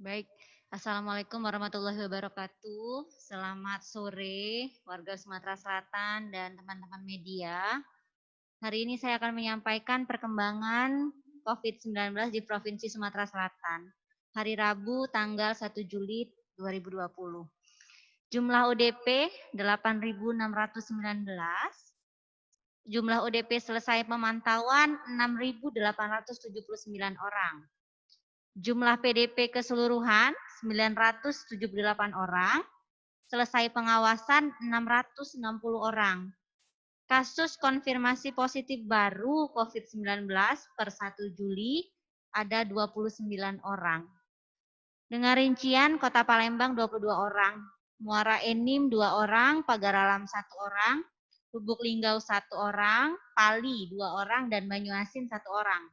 Baik, Assalamualaikum warahmatullahi wabarakatuh. Selamat sore warga Sumatera Selatan dan teman-teman media. Hari ini saya akan menyampaikan perkembangan COVID-19 di Provinsi Sumatera Selatan. Hari Rabu tanggal 1 Juli 2020. Jumlah ODP 8.619. Jumlah ODP selesai pemantauan 6.879 orang. Jumlah PDP keseluruhan 978 orang, selesai pengawasan 660 orang. Kasus konfirmasi positif baru COVID-19 per 1 Juli ada 29 orang. Dengan rincian Kota Palembang 22 orang, Muara Enim 2 orang, Pagar Alam 1 orang, Lubuk Linggau 1 orang, Pali 2 orang, dan Banyuasin 1 orang.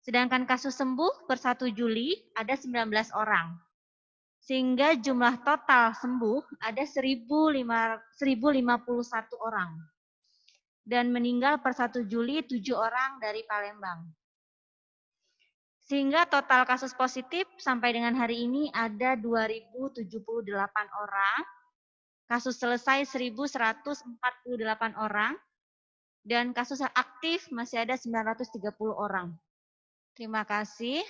Sedangkan kasus sembuh per 1 Juli ada 19 orang. Sehingga jumlah total sembuh ada 1.051 orang. Dan meninggal per 1 Juli 7 orang dari Palembang. Sehingga total kasus positif sampai dengan hari ini ada 2.078 orang. Kasus selesai 1.148 orang. Dan kasus aktif masih ada 930 orang. Terima kasih.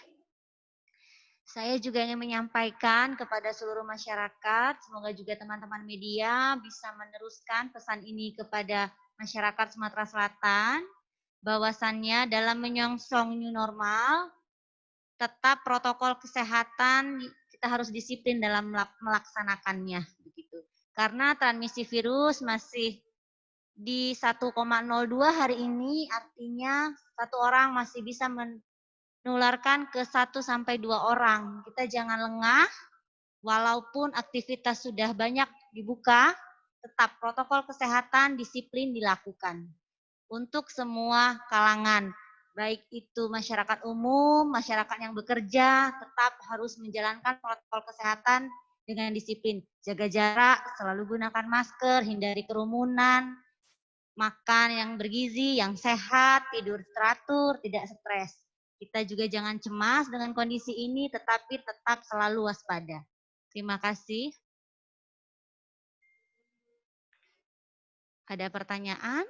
Saya juga ingin menyampaikan kepada seluruh masyarakat, semoga juga teman-teman media bisa meneruskan pesan ini kepada masyarakat Sumatera Selatan, bahwasannya dalam menyongsong new normal, tetap protokol kesehatan kita harus disiplin dalam melaksanakannya, begitu. Karena transmisi virus masih di 1,02 hari ini, artinya satu orang masih bisa menularkan ke 1 sampai 2 orang. Kita jangan lengah, walaupun aktivitas sudah banyak dibuka, tetap protokol kesehatan disiplin dilakukan. Untuk semua kalangan, baik itu masyarakat umum, masyarakat yang bekerja, tetap harus menjalankan protokol kesehatan dengan disiplin. Jaga jarak, selalu gunakan masker, hindari kerumunan, makan yang bergizi, yang sehat, tidur teratur, tidak stres. Kita juga jangan cemas dengan kondisi ini, tetapi tetap selalu waspada. Terima kasih. Ada pertanyaan?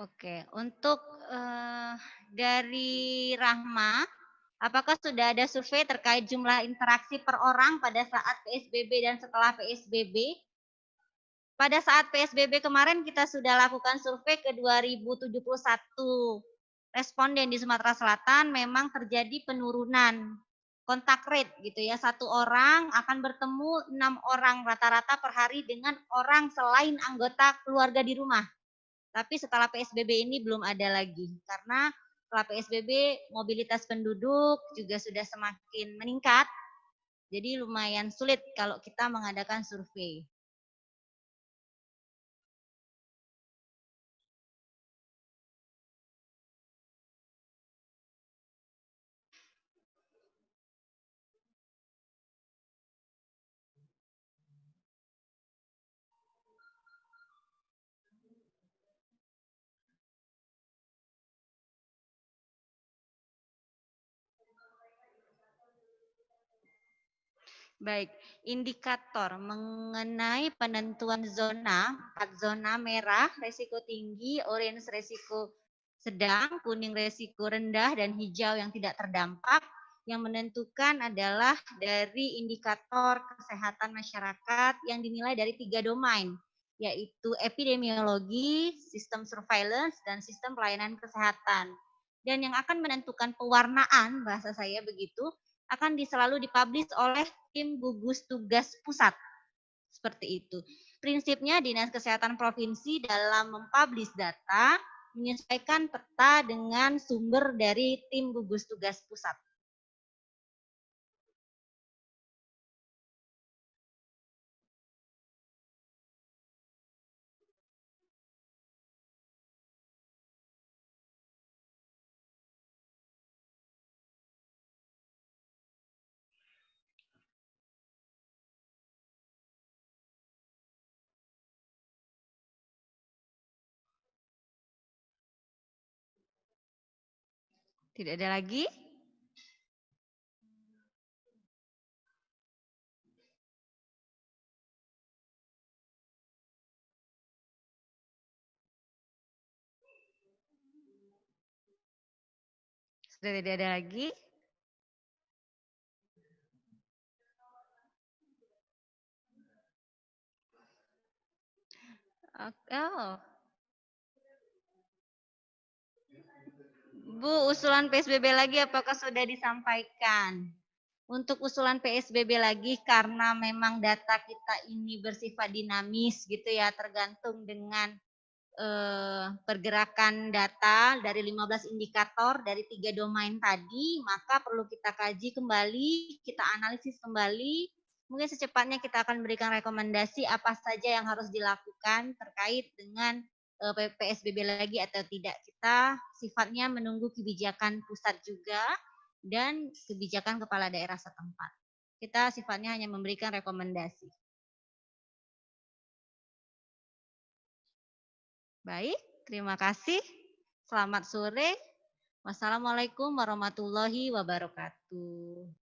Oke, untuk dari Rahma, apakah sudah ada survei terkait jumlah interaksi per orang pada saat PSBB dan setelah PSBB? Pada saat PSBB kemarin kita sudah lakukan survei ke 2071 responden di Sumatera Selatan, memang terjadi penurunan kontak rate gitu ya. 1 orang akan bertemu 6 orang rata-rata per hari dengan orang selain anggota keluarga di rumah. Tapi setelah PSBB ini belum ada lagi, karena setelah PSBB mobilitas penduduk juga sudah semakin meningkat, jadi lumayan sulit kalau kita mengadakan survei. Baik, indikator mengenai penentuan zona, 4 zona merah resiko tinggi, orange resiko sedang, kuning resiko rendah, dan hijau yang tidak terdampak. Yang menentukan adalah dari indikator kesehatan masyarakat yang dinilai dari 3 domain, yaitu epidemiologi, sistem surveillance, dan sistem pelayanan kesehatan. Dan yang akan menentukan pewarnaan, bahasa saya begitu, akan selalu dipublish oleh tim gugus tugas pusat. Seperti itu. Prinsipnya Dinas Kesehatan Provinsi dalam mempublish data menyesuaikan peta dengan sumber dari tim gugus tugas pusat. Tidak ada lagi? Sudah tidak ada lagi? Oh. Bu, usulan PSBB lagi apakah sudah disampaikan? Untuk usulan PSBB lagi karena memang data kita ini bersifat dinamis gitu ya, tergantung dengan pergerakan data dari 15 indikator dari 3 domain tadi, maka perlu kita kaji kembali, kita analisis kembali. Mungkin secepatnya kita akan berikan rekomendasi apa saja yang harus dilakukan terkait dengan PSBB lagi atau tidak. Kita sifatnya menunggu kebijakan pusat juga dan kebijakan kepala daerah setempat. Kita sifatnya hanya memberikan rekomendasi. Baik, terima kasih. Selamat sore. Wassalamualaikum warahmatullahi wabarakatuh.